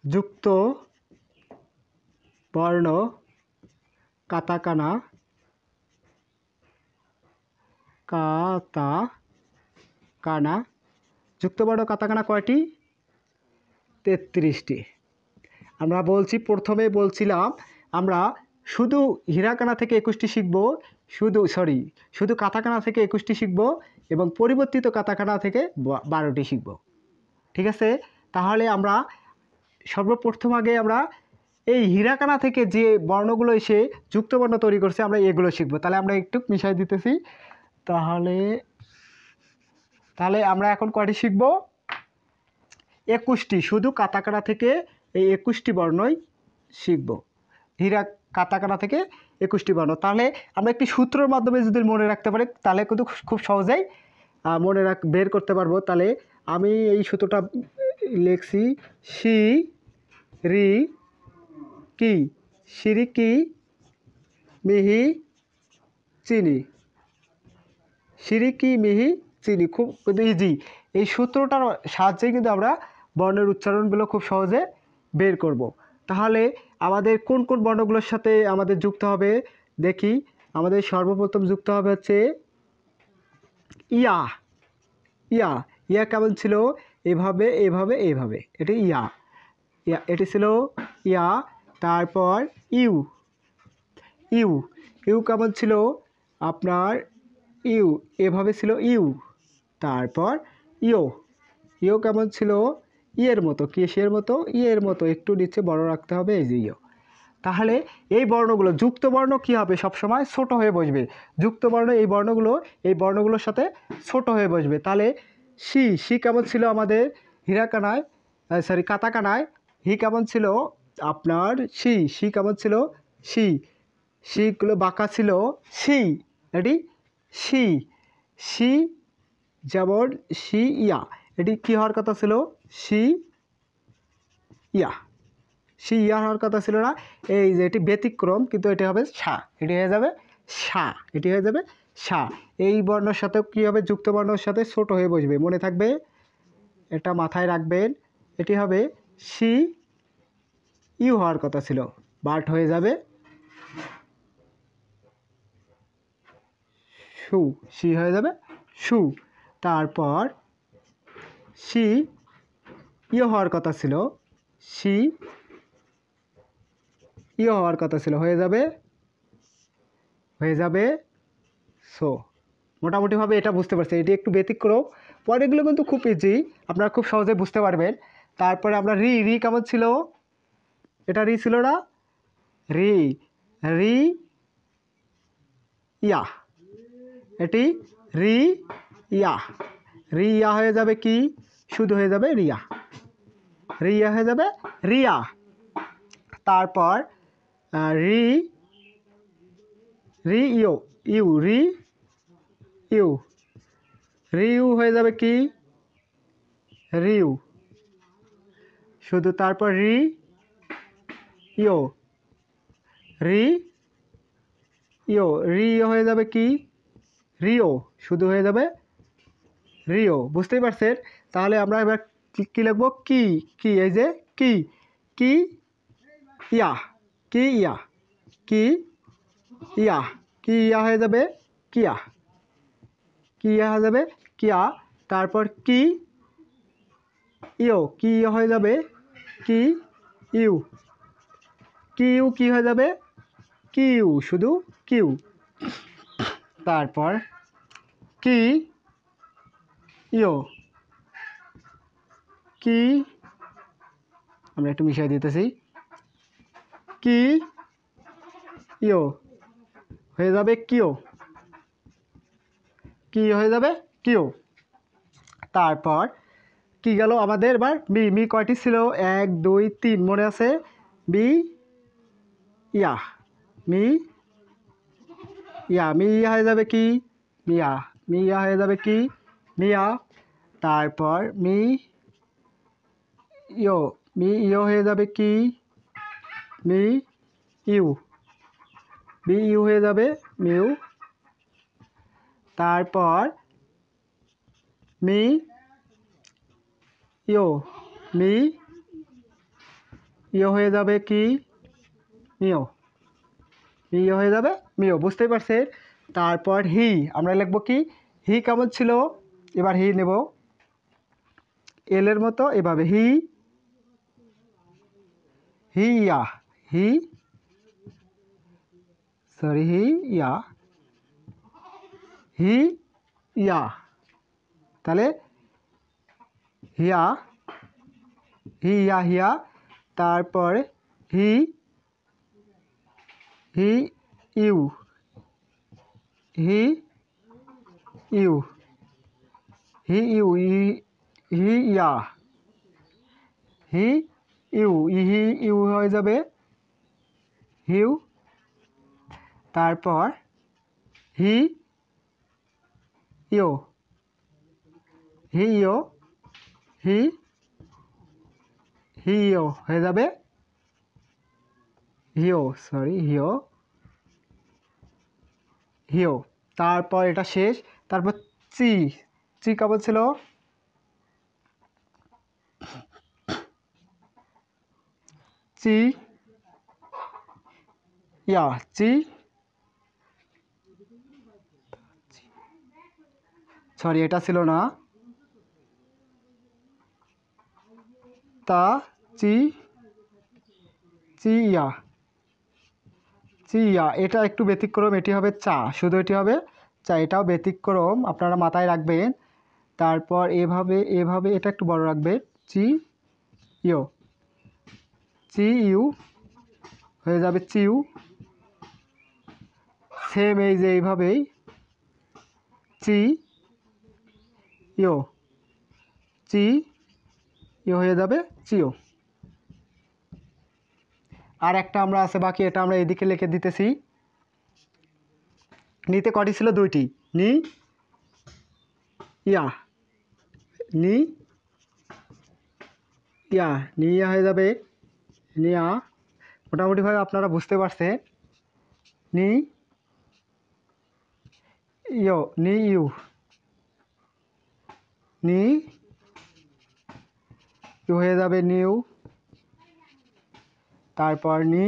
যুক্ত বর্ণ কাতাকানা, কাতাকানা, যুক্ত বর্ণ কাতাকানা কয়টি, 33টি। আমরা বলছি, প্রথমে বলছিলাম আমরা শুধু হিরাকানা থেকে 21টি শিখব, শুধু কাতাকানা থেকে 21টি শিখব, এবং পরিবর্তিত কাতাকানা থেকে 12টি শিখব, ঠিক আছে। তাহলে আমরা সর্বপ্রথম আগে আমরা এই হিরাকানা থেকে যে বর্ণগুলো এসে যুক্ত বর্ণ তৈরি করছে আমরা এগুলো শিখব। তাহলে আমরা একটু মিশাই দিতেছি। তাহলে আমরা এখন কয়টি শিখব, 21টি, শুধু কাতাকানা থেকে এই 21টি বর্ণই শিখব, কাতাকানা থেকে 21টি বর্ণ। তাহলে আমরা একটি সূত্রের মাধ্যমে যদি মনে রাখতে পারি তাহলে কিন্তু খুব সহজেই বের করতে পারবো। তাহলে আমি এই সূত্রটা লিখছি, সি রি কি, সিরিকি মিহি চিনি, সিরিকি মিহি চিনি, খুব ইজি। এই সূত্রটার সাহায্যে কিন্তু আমরা বর্ণের উচ্চারণগুলো খুব সহজে বের করব। তাহলে আমাদের কোন কোন বর্ণগুলোর সাথে আমাদের যুক্ত হবে দেখি। আমাদের সর্বপ্রথম যুক্ত হবে হচ্ছে ইয়া। ইয়া ইয়া কেমন ছিল? এভাবে এভাবে এভাবে, এটি ইয়া। ইয়া এটি ছিল ইয়া। তারপর ইউ। ইউ ইউ কেমন ছিল? আপনার ইউ এভাবে ছিল ইউ। তারপর ইও। ইও কেমন ছিল? ইয়ের মতো, কিসের মতো? ইয়ের মতো, একটু নিচে বড় রাখতে হবে, এই যে ইও। তাহলে এই বর্ণগুলো, যুক্ত বর্ণ কী হবে? সবসময় ছোট হয়ে বসবে। যুক্ত বর্ণ এই বর্ণগুলোর সাথে ছোট হয়ে বসবে। তাহলে সি। সি কেমন ছিল আমাদের? হিরাকানায়, সরি কাতাকানায় হি কেমন ছিল? আপনার সি। সি কেমন ছিল? সি। সিগুলো বাঁকা ছিল, সি। এটি সি। সি যেমন সি ইয়া, এটি কী হওয়ার কথা ছিল? সি ইয়া। সি ইয়া হওয়ার কথা ছিল না? এই যে এটি ব্যতিক্রম, কিন্তু এটি হবে সা। এটি হয়ে যাবে সা। এটি হয়ে যাবে সা। এই বর্ণের সাথে কী হবে? যুক্ত বর্ণের সাথে ছোট হয়ে বসবে, মনে থাকবে, এটা মাথায় রাখবেন। এটি হবে সি ইউ হওয়ার কথা ছিল, বাট হয়ে যাবে সু। সি হয়ে যাবে সু। তারপর সি ইয়ে হওয়ার কথা ছিল, সি ইয়ে হওয়ার কথা ছিল, হয়ে যাবে সো। মোটামুটিভাবে এটা বুঝতে পারছি, এটি একটু ব্যতিক্রম। পরেরগুলো কিন্তু খুব ইজি, আপনারা খুব সহজে বুঝতে পারবেন। তারপরে আমরা রি। রি কেমন ছিল? এটা রি ছিল না? রি। রি ইয়া, এটি রি ইয়া। রি ইয়া হয়ে যাবে কি? শুধু হয়ে যাবে রিয়া। রিয়া হয়ে যাবে রিয়া। তারপর রি। রি ইউ। ইউ রি ইউ। রিউ হয়ে যাবে কি? রিউ শুধু। তারপর রি ইউ। রি ইউ। রিও হয়ে যাবে কি? রিও শুধু হয়ে যাবে রিও। বুঝতেই পারছেন? তাহলে আমরা এবার কী লিখবো? কি। কি, এই যে কি। কি ইয়া। কি ইয়া। কি ইয়া। কি ইয়া হয়ে যাবে কিয়া। কি ইয়া হয়ে যাবে কিয়া। তারপর কি ইউ। কি ইউ হয়ে যাবে কি ইউ। কি ইউ কি হয়ে যাবে? কিউ শুধু কিউ। তারপর কি ইউ। কি, আমরা একটু মিশিয়ে দিতেছি, কি ইউ হয়ে যাবে কিউ। কি হয়ে যাবে কিউ। তারপর কি গেল আমাদের? এবার মি। মি কয়টি ছিল? 1 2 3, মনে আছে? মি ইয়া। মি ইয়া। মি ইয়া হয়ে যাবে কি? মিয়া। মি ইয়া হয়ে যাবে কি? মিয়া। তারপর মি ইউ। মি ইউ হয়ে যাবে কি? Me you. মি ইউ হয়ে যাবে মিউ। তারপর মি ইউ। মি ইউ হয়ে যাবে কি? মিও। মিও হয়ে যাবে মিও। বুঝতেই পারছেন? তারপর হি। আমরা লিখব কি? হি কেমন ছিল? এবার হি নেব এলের মতো, এভাবে হি। হি ইয়া। হি, সরি, হি ইয়া। হি ইয়া। তাহলে হিয়া। হি ইয়া হিয়া। তারপর হি হি ইউ। হি ইউ। হি ইউ। হি ইয়া। হি ইউ। হি ইউ হয়ে যাবে হিউ। তারপর হি ইউ। হি ইউ। হি হিও হয়ে যাবে হিও, সরি হিও। হিও। তারপর এটা শেষ। তারপর চি। চি কেমন ছিল? চি ইয়া চি সরি এটা ছিল না তা চি চিয়া চিয়া এটা একটু ব্যতিক্রম এটি হবে চা শুধু এটি হবে চা এটাও ব্যতিক্রম আপনারা মাথায় রাখবেন তারপর এভাবে এভাবে এটা একটু বড় রাখবে চি ইউ চি ইউ হয়ে যাবে চিউ সেম এই যে এইভাবেই চি ইউ চি ইউ হয়ে যাবে চিও আর একটা আমরা আছে বাকি এটা আমরা এদিকে লিখে দিতেছি নিতে কটি ছিল দুইটি নি ইয়া নি ইয়া নিয়া হয়ে যাবে নিয়া মোটামুটিভাবে আপনারা বুঝতে পারছেন নি ইউ নি ইউ নি ইউ হয়ে যাবে নিউ তারপর নি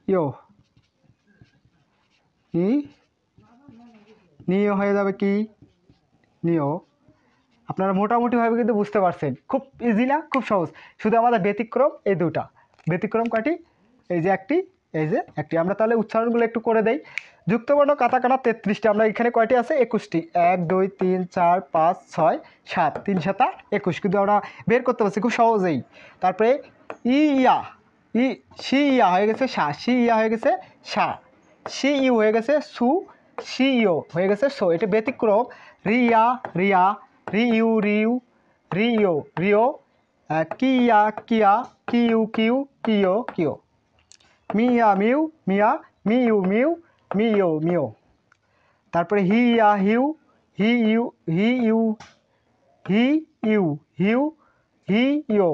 ইউ নি নিও হয়ে যাবে কি নিও আপনারা মোটামুটিভাবে কিন্তু বুঝতে পারছেন খুব ইজি না খুব সহজ শুধু আমাদের ব্যতিক্রম এই দুটা ব্যতিক্রম কয়টি এই যে একটি আমরা তাহলে উচ্চারণগুলো একটু করে দেই যুক্তবর্ণ কাটাকানা 33টি আমরা এখানে কয়টি আছে 21টি 1 2 3 4 5 6 7 3 7 21 কিন্তু আমরা বের করতে পারছি খুব সহজেই তারপরে ইয়া সি ইয়া হয়ে গেছে সা সি ইয়া হয়ে গেছে সা সি ইউ হয়ে গেছে সু সি ইউ হয়ে গেছে সো এটা ব্যতিক্রম রিয়া রিয়া রিউ রিউ রিও রিও কিয়া কিয়া কিউ কিউ কিও কিও মিয়া মিউ মিয়া মিউ মিউ মিও মিও তারপরে হি ইয়া হিউ হি ইউ হি ইউ হি ইউ হিউ হি ইউ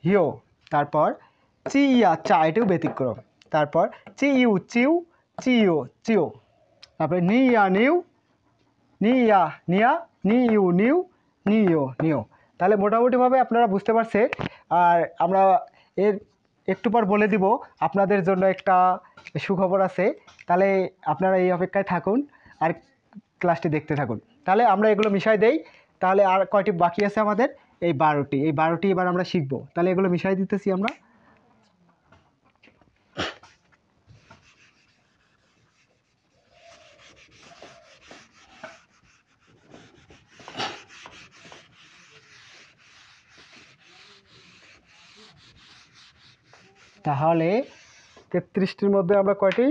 হিও তারপর চি ইয়া চা এটাও ব্যতিক্রম তারপর চি ইউ চিউ চিও চিও তারপরে নি ইয়া নিউ নি ইয়া নিয়া নি ইউ নিউ নিও নিও তাহলে মোটামুটিভাবে আপনারা বুঝতে পারছেন আর আমরা এর একটু পর বলে দিব আপনাদের জন্য একটা সুখবর আছে তাহলে আপনারা এই অপেক্ষায় থাকুন আর ক্লাসটি দেখতে থাকুন তাহলে আমরা এগুলো মিশাই দেই তাহলে আর কয়টি বাকি আছে আমাদের এই 12টি এবার আমরা শিখব তাহলে এগুলো মিশাই দিতেছি আমরা তাহলে 33টির মধ্যে আমরা কয়টি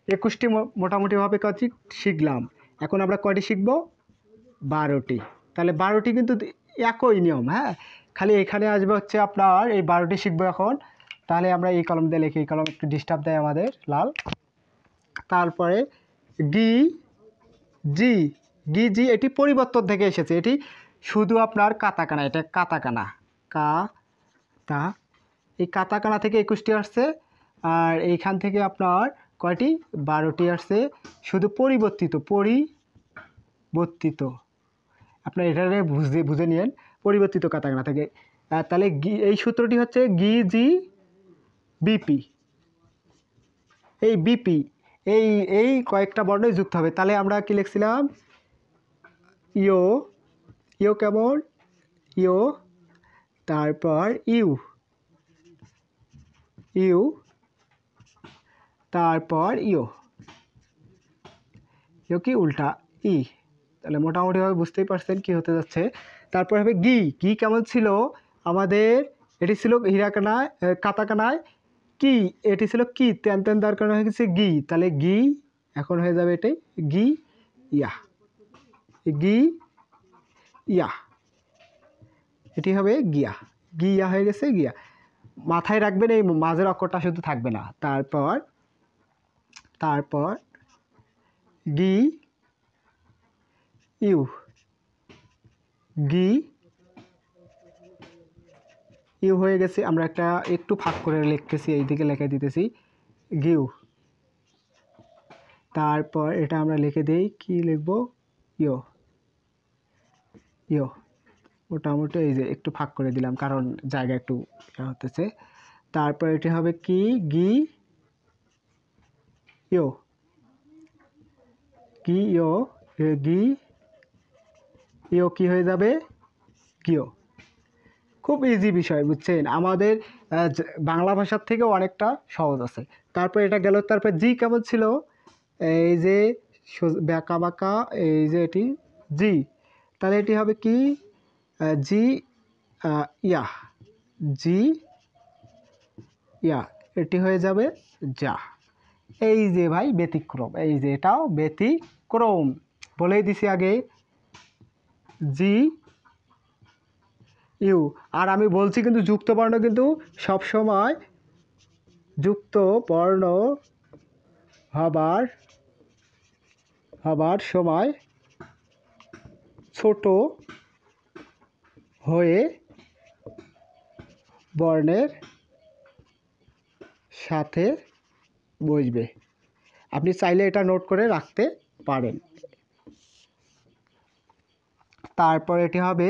21টি মোটামুটিভাবে কয়টি শিখলাম এখন আমরা কয়টি শিখব 12টি তাহলে 12টি কিন্তু একই নিয়ম হ্যাঁ খালি এখানে আসবে হচ্ছে আপনার এই 12টি শিখবো এখন তাহলে আমরা এই কলম দিয়ে লিখি এই কলম একটু ডিস্টার্ব দেয় আমাদের লাল তারপরে গি জি গি জি এটি পরিবর্তন থেকে এসেছে এটি শুধু আপনার কাতাকানা এটা কাতাকানা কা তা এই কাতাকানা থেকে 21টি আসছে আর এইখান থেকে আপনার কয়টি 12টি আসছে শুধু পরিবর্তিত আপনার এটা বুঝে নিন পরিবর্তিত কাতাকানা থেকে তাহলে এই সূত্রটি হচ্ছে গি জি বিপি এই বিপি এই কয়েকটা বর্ণই যুক্ত হবে তাহলে আমরা কি লিখছিলাম ইও কেমন ইও তারপর ইউ তারপর ইও কি উল্টা ই তাহলে মোটামুটিভাবে বুঝতেই পারছেন কি হতে যাচ্ছে তারপর হবে গি কেমন ছিল আমাদের এটি ছিল হীরাকানায় কাতাকানায় কি এটি ছিল কি তেন দেওয়ার কারণে হয়ে গেছে গি তাহলে গি এখন হয়ে যাবে এটাই গি ইয়া এটি হবে গিয়া হয়ে গেছে গিয়া মাথায় রাখবেন এই মাঝের অক্ষরটা শুধু থাকবে না তারপর গি ইউ হয়ে গেছে আমরা একটু ফাঁক করে লিখতেছি এইদিকে লেখা দিতেছি গিউ তারপর এটা আমরা লিখে দেই কি লিখবো ইও মোটামুটি এই যে একটু ফাঁক করে দিলাম কারণ জায়গা একটু হতেছে। তারপর এটি হবে কি গি ইয়ো, কি ইয়ো, গি ইয়ো কি হয়ে যাবে গিও। খুব ইজি বিষয় বুঝছেন, আমাদের বাংলা ভাষার থেকেও অনেকটা সহজ আছে। তারপর এটা গেল। তারপর জি কেমন ছিল, এই যে ব্যাকা বাঁকা, এই যে এটি জি, তাহলে এটি হবে কি জি ইয়া, জি ইয়া, এটি হয়ে যাবে যা। এই যে ভাই ব্যতিক্রম, এই যে এটাও ব্যতিক্রম বলেই দিছি আগে, জি ইউ। আর আমি বলছি কিন্তু যুক্ত বর্ণ কিন্তু সবসময় যুক্ত বর্ণ হবার সময় ছোট হয়ে বর্ণের সাথে বসবে। আপনি চাইলে এটা নোট করে রাখতে পারেন। তারপর এটি হবে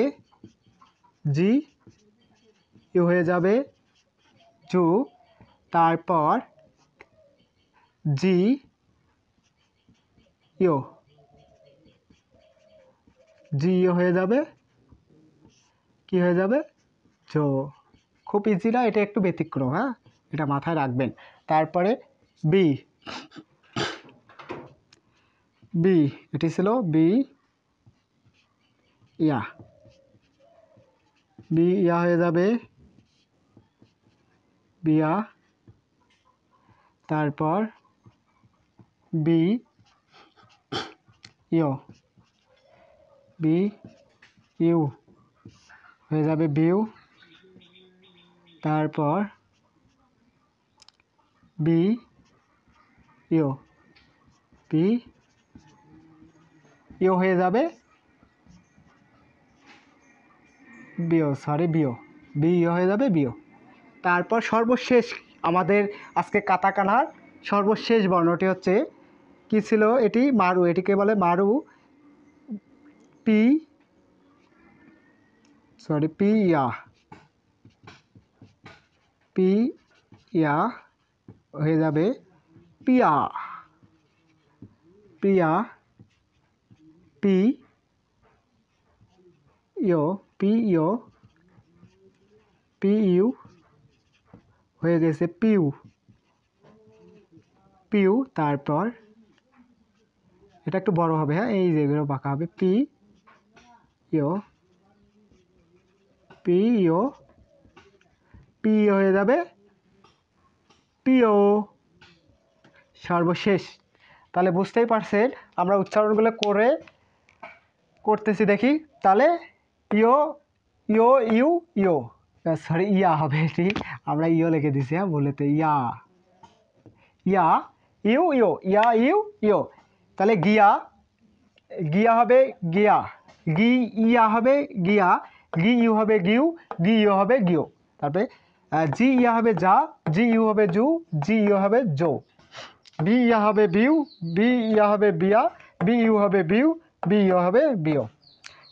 জি ইউ হয়ে যাবে জু। তারপর জি ইউ, জি ইউ হয়ে যাবে কি হয়ে যাবে জো। খুব ইজি না, এটা একটু ব্যতিক্রম, হ্যাঁ, এটা মাথায় রাখবেন। তারপরে বি, বি এটি ছিল বি ইয়া, বি ইয়া হয়ে যাবে বিয়া। তারপর বি ইউ, বি ইউ হয়ে যাবে বিউ। তারপর বি ইউ, বি ইউ হয়ে যাবে বিও, সরি বিও, বি ইউ হয়ে যাবে বিও। তারপর সর্বশেষ আমাদের আজকে কাটাকানার সর্বশেষ বর্ণটি হচ্ছে কি ছিল, এটি মারু, এটিকে বলে মারু। পি সরি পি ইয়া, পি ইয়া হয়ে যাবে পিয়া, পিয়া। পি ইউ, পি ইউ, পি ইউ হয়ে গেছে পিউ, পিউ। তারপর এটা একটু বড় হবে, হ্যাঁ, এই যেগুলো বাঁকা হবে, পি ইউ, পি ইউ, পি হয়ে যাবে পিও। সর্বশেষ, তাহলে বুঝতেই পারছেন আমরা উচ্চারণগুলো করতেছি দেখি। তাহলে ইও ইও ইউ ইও, সরি ইয়া হবে, এটি আমরা ইও লিখে দিছি, হ্যাঁ বলেতে, ইয়া ইয়া ইউ ইও, ইয়া ইউ ইও। তাহলে গিয়া, গিয়া হবে গিয়া, গি ইয়া হবে গিয়া, গি ইউ হবে গিউ, গি ইউ হবে গিও। তারপরে জি ইয়া হবে যা, জি ইউ হবে জু, জি ইউ হবে জো। বি ইয়া হবে বিউ, বি ইয়া হবে বিয়া, বি ইউ হবে বিউ, বি ইউ হবে বিও।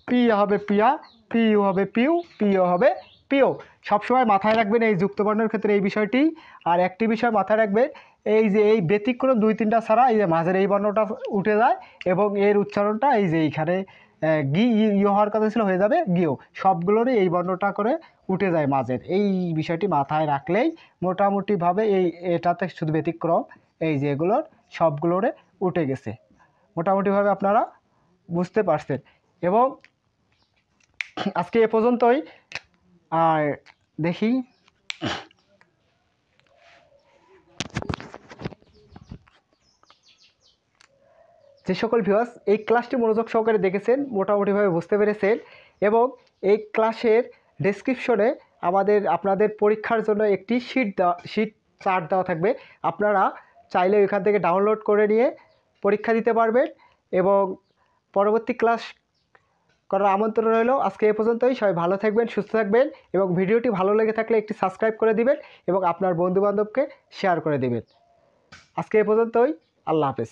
পি ইয়া হবে পিয়া, পি ইউ হবে পিউ, পি ইউ হবে পিও। সবসময় মাথায় রাখবেন এই যুক্তবর্ণের ক্ষেত্রে এই বিষয়টি। আর একটি বিষয় মাথায় রাখবেন, এই যে এই ব্যতিক্রম দুই তিনটা ছাড়া এই যে মাঝের এই বর্ণটা উঠে যায় এবং এর উচ্চারণটা এই যে এইখানে গি ইউ হওয়ার কথা ছিল হয়ে যাবে গিও। সবগুলোরই এই বর্ণটা করে উঠে যায় মাঝের, এই বিষয়টি মাথায় রাখলেই মোটামুটিভাবে এটাতে শুধু ব্যতিক্রম, এই যে এগুলোর সবগুলোরে উঠে গেছে। মোটামুটিভাবে আপনারা বুঝতে পারছেন। এবং আজকে এ পর্যন্তই। আর দেখি যে সকল ভিউয়ার্স এই ক্লাসটি মনোযোগ সহকারে দেখেছেন, মোটামুটিভাবে বুঝতে পেরেছেন, এবং এই ক্লাসের ডেসক্রিপশনে আপনাদের পরীক্ষার জন্য একটি শিট চার্ট দেওয়া থাকবে। আপনারা চাইলে ওইখান থেকে ডাউনলোড করে নিয়ে পরীক্ষা দিতে পারবেন এবং পরবর্তী ক্লাস করার আমন্ত্রণ রইল। আজকে এ পর্যন্তই। সবাই ভালো থাকবেন, সুস্থ থাকবেন, এবং ভিডিওটি ভালো লেগে থাকলে একটি সাবস্ক্রাইব করে দিবেন এবং আপনার বন্ধুবান্ধবকে শেয়ার করে দিবেন। আজকে এ পর্যন্তই। আল্লাহ হাফেজ।